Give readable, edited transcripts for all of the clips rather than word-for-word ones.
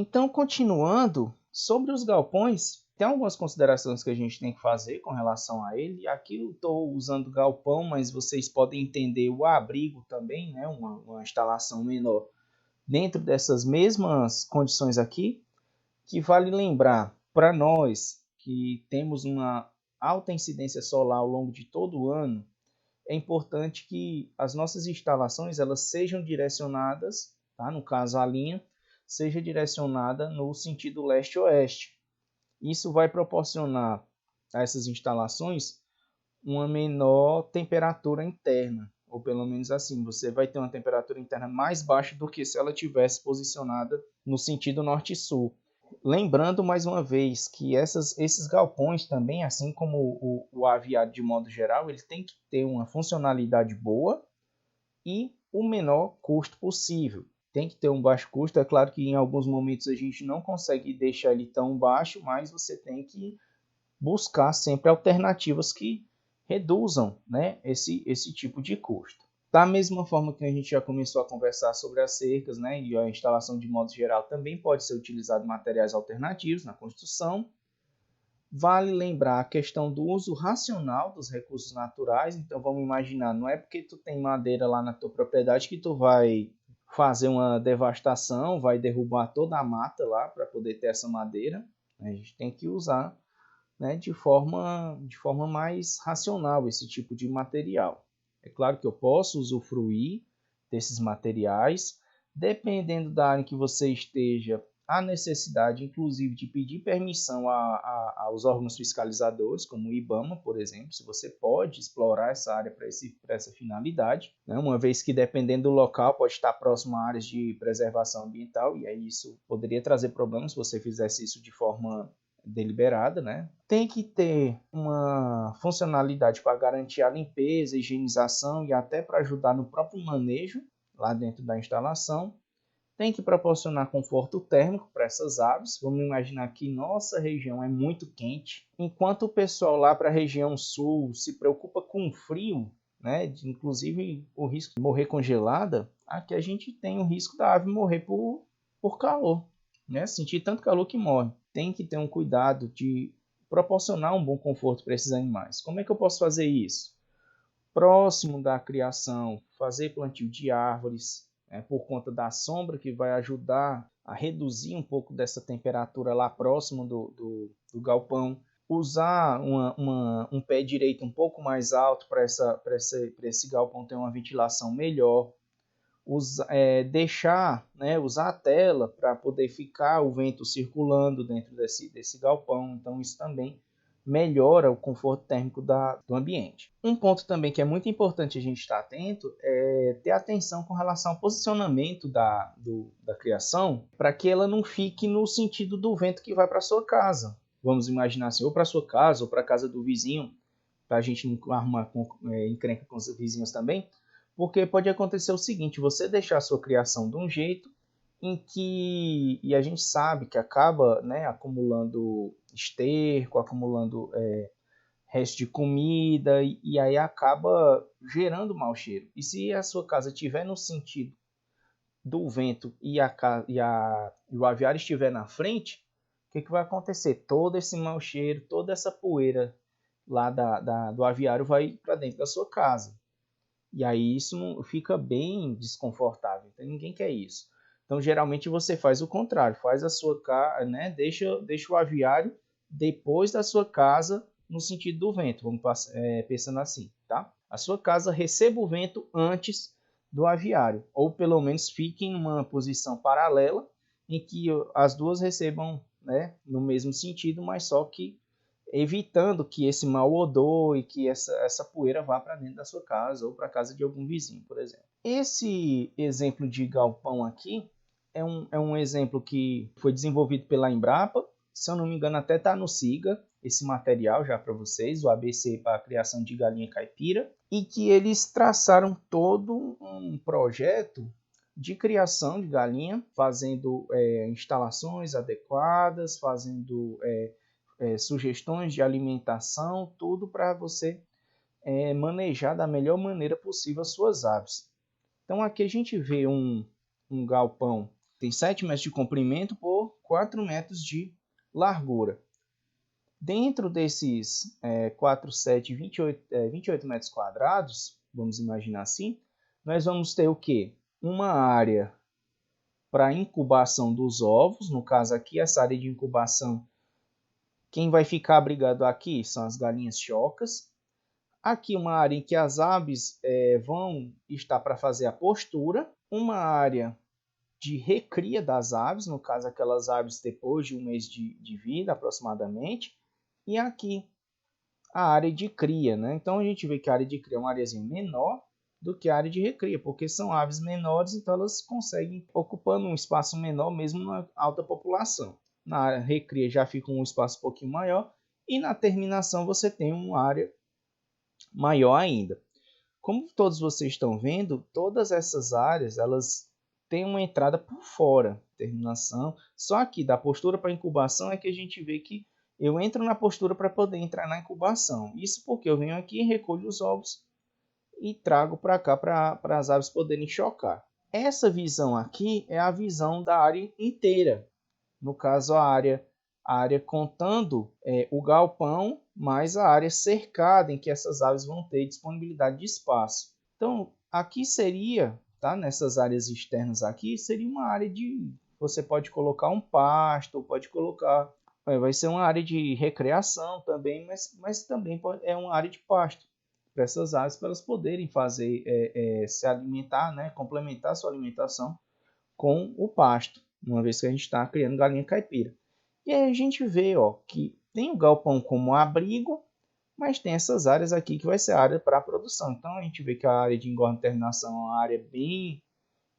Então, continuando, sobre os galpões, tem algumas considerações que a gente tem que fazer com relação a ele. Aqui eu estou usando galpão, mas vocês podem entender o abrigo também, né? Uma instalação menor dentro dessas mesmas condições aqui, que vale lembrar para nós que temos uma alta incidência solar ao longo de todo o ano, é importante que as nossas instalações elas sejam direcionadas, tá? No caso a linha, seja direcionada no sentido leste-oeste. Isso vai proporcionar a essas instalações uma menor temperatura interna, ou pelo menos assim, você vai ter uma temperatura interna mais baixa do que se ela tivesse posicionada no sentido norte-sul. Lembrando mais uma vez que esses galpões também, assim como o aviário de modo geral, ele tem que ter uma funcionalidade boa e o menor custo possível. Tem que ter um baixo custo, é claro que em alguns momentos a gente não consegue deixar ele tão baixo, mas você tem que buscar sempre alternativas que reduzam, né, esse tipo de custo. Da mesma forma que a gente já começou a conversar sobre as cercas, né, e a instalação de modo geral também pode ser utilizado materiais alternativos na construção. Vale lembrar a questão do uso racional dos recursos naturais. Então vamos imaginar, não é porque tu tem madeira lá na tua propriedade que tu vai fazer uma devastação, vai derrubar toda a mata lá para poder ter essa madeira. A gente tem que usar, né, de forma mais racional esse tipo de material. É claro que eu posso usufruir desses materiais, dependendo da área em que você esteja, há necessidade, inclusive, de pedir permissão aos órgãos fiscalizadores, como o IBAMA, por exemplo, se você pode explorar essa área para essa finalidade, né? Uma vez que, dependendo do local, pode estar próximo a áreas de preservação ambiental, e aí isso poderia trazer problemas se você fizesse isso de forma deliberada, né? Tem que ter uma funcionalidade para garantir a limpeza, a higienização e até para ajudar no próprio manejo lá dentro da instalação. Tem que proporcionar conforto térmico para essas aves. Vamos imaginar que nossa região é muito quente, enquanto o pessoal lá para a região sul se preocupa com o frio, né? Inclusive o risco de morrer congelada. Aqui a gente tem o risco da ave morrer por calor, né? Sentir tanto calor que morre. Tem que ter um cuidado de proporcionar um bom conforto para esses animais. Como é que eu posso fazer isso? Próximo da criação, fazer plantio de árvores, por conta da sombra, que vai ajudar a reduzir um pouco dessa temperatura lá próximo do galpão. Usar um pé direito um pouco mais alto para esse galpão ter uma ventilação melhor. Deixar, né, usar a tela para poder ficar o vento circulando dentro desse galpão. Então isso também melhora o conforto térmico do ambiente. Um ponto também que é muito importante a gente estar atento é ter atenção com relação ao posicionamento da criação, para que ela não fique no sentido do vento que vai para a sua casa. Vamos imaginar assim, ou para a sua casa ou para a casa do vizinho, para a gente não arrumar encrenca com os vizinhos também, porque pode acontecer o seguinte, você deixar a sua criação de um jeito em que, e a gente sabe que acaba, né, acumulando esterco, acumulando resto de comida, e aí acaba gerando mau cheiro. E se a sua casa estiver no sentido do vento e o aviário estiver na frente, o que vai acontecer? Todo esse mau cheiro, toda essa poeira lá do aviário vai para dentro da sua casa. E aí isso não, fica bem desconfortável. Então ninguém quer isso. Então geralmente você faz o contrário, faz a sua casa, né? Deixa o aviário depois da sua casa no sentido do vento. Vamos pensando assim, tá? A sua casa receba o vento antes do aviário, ou pelo menos fique em uma posição paralela em que as duas recebam, né, no mesmo sentido, mas só que evitando que esse mau odor e que essa poeira vá para dentro da sua casa ou para a casa de algum vizinho, por exemplo. Esse exemplo de galpão aqui é um exemplo que foi desenvolvido pela Embrapa, se eu não me engano até está no SIGA, esse material já para vocês, o ABC para a criação de galinha caipira, e que eles traçaram todo um projeto de criação de galinha, fazendo instalações adequadas, fazendo sugestões de alimentação, tudo para você manejar da melhor maneira possível as suas aves. Então aqui a gente vê um galpão tem 7 metros de comprimento por 4 metros de largura. Dentro desses 4, 7, 28 metros quadrados, vamos imaginar assim, nós vamos ter o quê? Uma área para incubação dos ovos, no caso aqui, essa área de incubação, quem vai ficar abrigado aqui são as galinhas chocas. Aqui uma área em que as aves vão estar para fazer a postura, uma área de recria das aves, no caso aquelas aves depois de um mês de vida aproximadamente, e aqui a área de cria, né? Então a gente vê que a área de cria é uma áreazinha menor do que a área de recria, porque são aves menores, então elas conseguem ocupando um espaço menor mesmo na alta população. Na área recria já fica um espaço um pouquinho maior e na terminação você tem uma área maior ainda. Como todos vocês estão vendo, todas essas áreas elas têm uma entrada por fora, terminação. Só aqui da postura para incubação é que a gente vê que eu entro na postura para poder entrar na incubação. Isso porque eu venho aqui, recolho os ovos e trago para cá para as aves poderem chocar. Essa visão aqui é a visão da área inteira. No caso, a área contando o galpão, mais a área cercada em que essas aves vão ter disponibilidade de espaço. Então, aqui seria, tá? Nessas áreas externas aqui, seria uma área de... Você pode colocar um pasto, pode colocar... Vai ser uma área de recreação também, mas também é uma área de pasto para essas aves, para elas poderem fazer, se alimentar, né? Complementar a sua alimentação com o pasto, uma vez que a gente está criando galinha caipira. E aí a gente vê que tem o galpão como abrigo, mas tem essas áreas aqui que vai ser a área para a produção. Então a gente vê que a área de engorda e terminação é uma área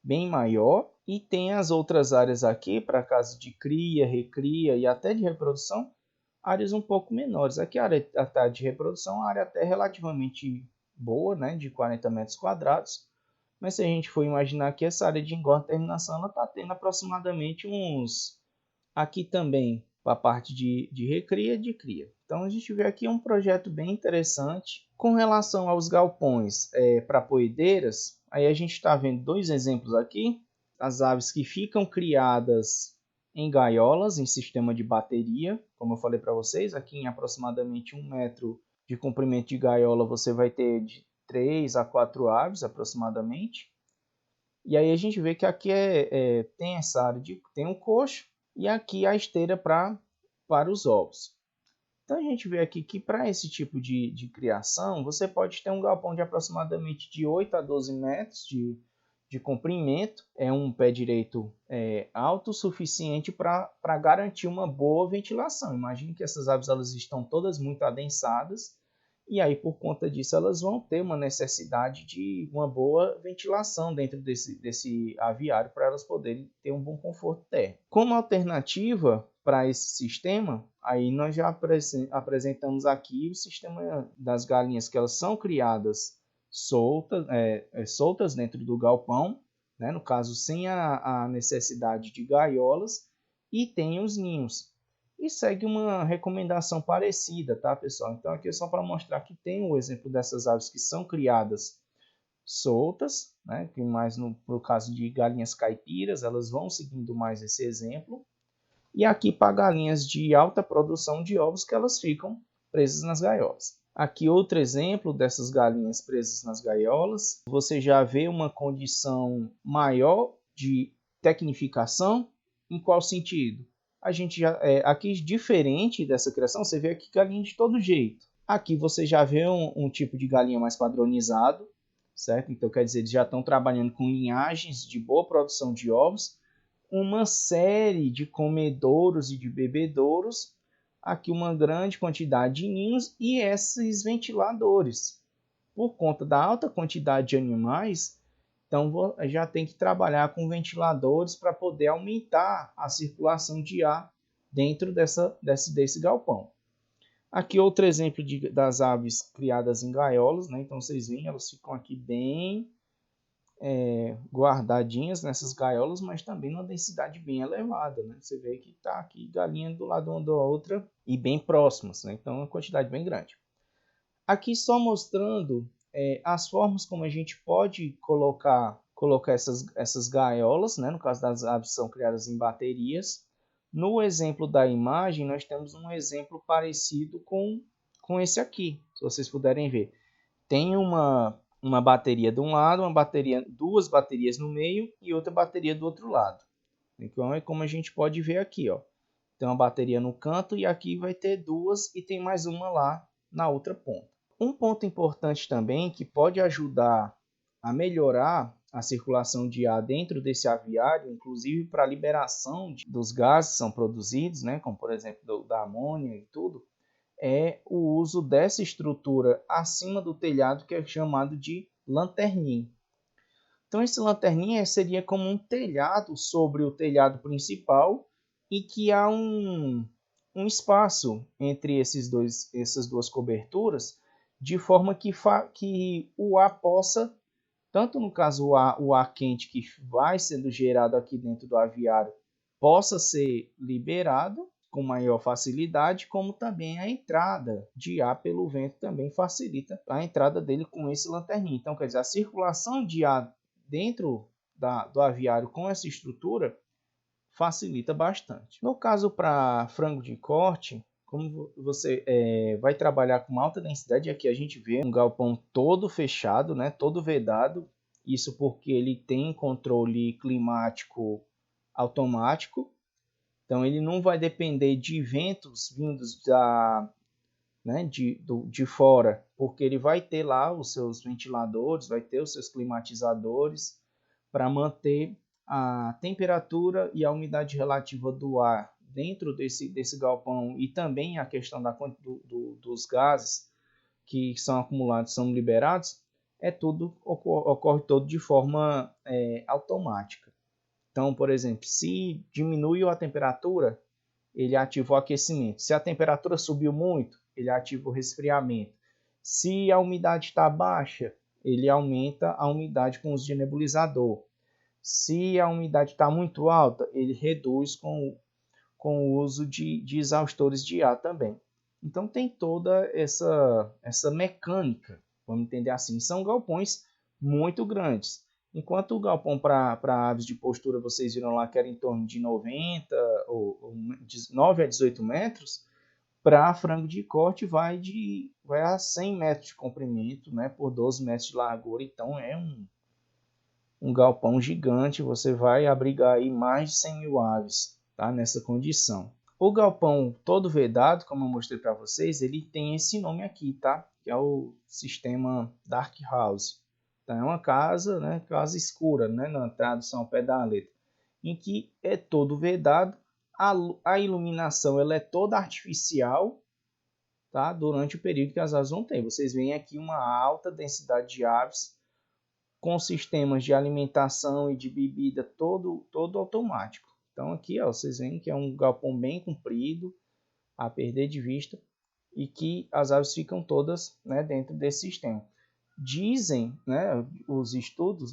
bem maior, e tem as outras áreas aqui para caso de cria, recria e até de reprodução, áreas um pouco menores. Aqui a área de reprodução é uma área até relativamente boa, né, de 40 metros quadrados, mas se a gente for imaginar que essa área de engorda e terminação ela está tendo aproximadamente uns... Aqui também para a parte de recria e de cria. Então a gente vê aqui um projeto bem interessante. Com relação aos galpões para poedeiras, aí a gente está vendo dois exemplos aqui. As aves que ficam criadas em gaiolas, em sistema de bateria, como eu falei para vocês, aqui em aproximadamente 1 metro de comprimento de gaiola você vai ter de 3 a 4 aves aproximadamente. E aí a gente vê que aqui tem essa área tem um coxo e aqui a esteira para os ovos. Então a gente vê aqui que para esse tipo de criação você pode ter um galpão de aproximadamente de 8 a 12 metros de comprimento. É um pé direito alto o suficiente para garantir uma boa ventilação. Imagine que essas aves elas estão todas muito adensadas. E aí, por conta disso, elas vão ter uma necessidade de uma boa ventilação dentro desse aviário para elas poderem ter um bom conforto térmico. Como alternativa para esse sistema, aí nós já apresentamos aqui o sistema das galinhas que elas são criadas soltas dentro do galpão, né? No caso, sem a necessidade de gaiolas, e tem os ninhos. E segue uma recomendação parecida, tá, pessoal? Então aqui é só para mostrar que tem o exemplo dessas aves que são criadas soltas, né? Que mais no caso de galinhas caipiras, elas vão seguindo mais esse exemplo. E aqui para galinhas de alta produção de ovos, que elas ficam presas nas gaiolas. Aqui outro exemplo dessas galinhas presas nas gaiolas. Você já vê uma condição maior de tecnificação. Em qual sentido? A gente já aqui diferente dessa criação, você vê aqui galinha de todo jeito. Aqui você já vê um tipo de galinha mais padronizado, certo? Então quer dizer, eles já estão trabalhando com linhagens de boa produção de ovos, uma série de comedouros e de bebedouros, aqui uma grande quantidade de ninhos e esses ventiladores. Por conta da alta quantidade de animais, então já tem que trabalhar com ventiladores para poder aumentar a circulação de ar dentro desse galpão. Aqui outro exemplo das aves criadas em gaiolas, né? Então vocês veem, elas ficam aqui bem guardadinhas nessas gaiolas, mas também numa densidade bem elevada, né? Você vê que está aqui galinha do lado uma da outra e bem próximas, né? Então uma quantidade bem grande. Aqui só mostrando as formas como a gente pode colocar colocar essas gaiolas, né? No caso das aves são criadas em baterias. No exemplo da imagem, nós temos um exemplo parecido com esse aqui, se vocês puderem ver. Tem uma bateria de um lado, duas baterias no meio e outra bateria do outro lado. Então é como a gente pode ver aqui, ó. Tem uma bateria no canto e aqui vai ter duas e tem mais uma lá na outra ponta. Um ponto importante também que pode ajudar a melhorar a circulação de ar dentro desse aviário, inclusive para a liberação dos gases que são produzidos, né, como por exemplo da amônia e tudo, é o uso dessa estrutura acima do telhado que é chamado de lanterninha. Então esse lanterninha seria como um telhado sobre o telhado principal e que há um espaço entre essas duas coberturas, de forma que o ar possa, tanto no caso o ar quente que vai sendo gerado aqui dentro do aviário, possa ser liberado com maior facilidade, como também a entrada de ar pelo vento também facilita a entrada dele com esse lanterninho. Então, quer dizer, a circulação de ar dentro do aviário com essa estrutura facilita bastante. No caso para frango de corte, como você vai trabalhar com uma alta densidade, aqui a gente vê um galpão todo fechado, né, todo vedado, isso porque ele tem controle climático automático, então ele não vai depender de ventos vindos de fora, porque ele vai ter lá os seus ventiladores, vai ter os seus climatizadores para manter a temperatura e a umidade relativa do ar dentro desse galpão e também a questão dos gases que são acumulados, são liberados, ocorre todo de forma automática. Então, por exemplo, se diminuiu a temperatura, ele ativa o aquecimento. Se a temperatura subiu muito, ele ativa o resfriamento. Se a umidade está baixa, ele aumenta a umidade com o uso de nebulizador. Se a umidade está muito alta, ele reduz com o uso de exaustores de ar também. Então tem toda essa mecânica, vamos entender assim. São galpões muito grandes. Enquanto o galpão para aves de postura, vocês viram lá que era em torno de 90 ou de 9 a 18 metros, para frango de corte vai a 100 metros de comprimento, né, por 12 metros de largura. Então é um galpão gigante, você vai abrigar aí mais de 100 mil aves, tá, nessa condição. O galpão todo vedado, como eu mostrei para vocês, ele tem esse nome aqui, tá, que é o sistema Dark House. Então, é uma casa, né, casa escura, né, na tradução ao pé da letra, em que é todo vedado, a iluminação ela é toda artificial, tá, durante o período que as aves vão ter. Vocês veem aqui uma alta densidade de aves, com sistemas de alimentação e de bebida todo automático. Então aqui, ó, vocês veem que é um galpão bem comprido, a perder de vista, e que as aves ficam todas, né, dentro desse sistema. Dizem, né, os estudos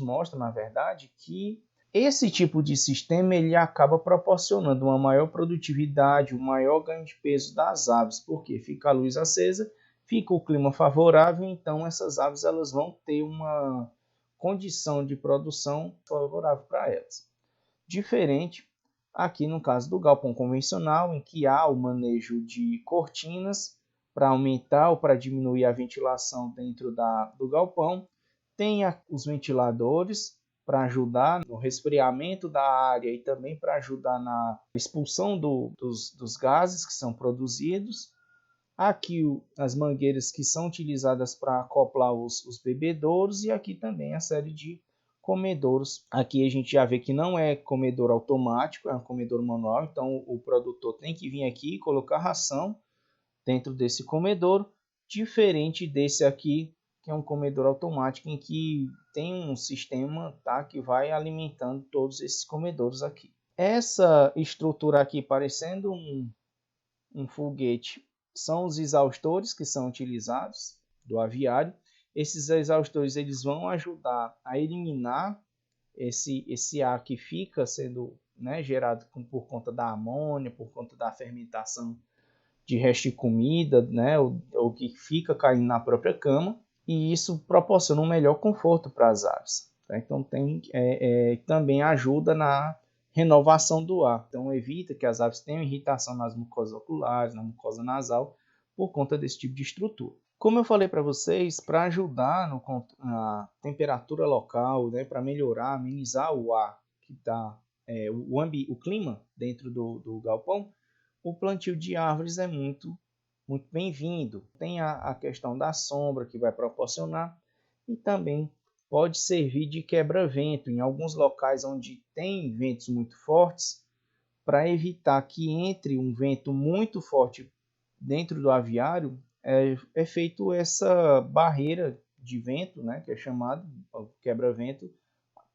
mostram, na verdade, que esse tipo de sistema ele acaba proporcionando uma maior produtividade, um maior ganho de peso das aves, porque fica a luz acesa, fica o clima favorável, então essas aves elas vão ter uma condição de produção favorável para elas. Diferente aqui no caso do galpão convencional, em que há o manejo de cortinas para aumentar ou para diminuir a ventilação dentro do galpão, tem os ventiladores para ajudar no resfriamento da área e também para ajudar na expulsão dos gases que são produzidos. Aqui as mangueiras que são utilizadas para acoplar os bebedouros e aqui também a série de comedouros. Aqui a gente já vê que não é comedor automático, é um comedor manual, então o produtor tem que vir aqui e colocar ração dentro desse comedor, diferente desse aqui, que é um comedor automático em que tem um sistema, tá, que vai alimentando todos esses comedouros aqui. Essa estrutura aqui parecendo um foguete são os exaustores que são utilizados do aviário. Esses exaustores eles vão ajudar a eliminar esse ar que fica sendo, né, gerado por conta da amônia, por conta da fermentação de resto de comida, né, ou que fica caindo na própria cama, e isso proporciona um melhor conforto para as aves. Tá? Então também ajuda na renovação do ar. Então evita que as aves tenham irritação nas mucosas oculares, na mucosa nasal, por conta desse tipo de estrutura. Como eu falei para vocês, para ajudar na temperatura local, né, para melhorar, amenizar o ar que está, o clima dentro do galpão, o plantio de árvores é muito bem-vindo. Tem a questão da sombra que vai proporcionar e também pode servir de quebra-vento em alguns locais onde tem ventos muito fortes, para evitar que entre um vento muito forte dentro do aviário, é feito essa barreira de vento, né, que é chamado quebra-vento,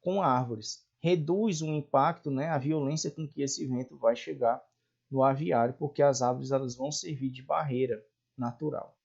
com árvores. Reduz o impacto, né, a violência com que esse vento vai chegar no aviário, porque as árvores elas vão servir de barreira natural.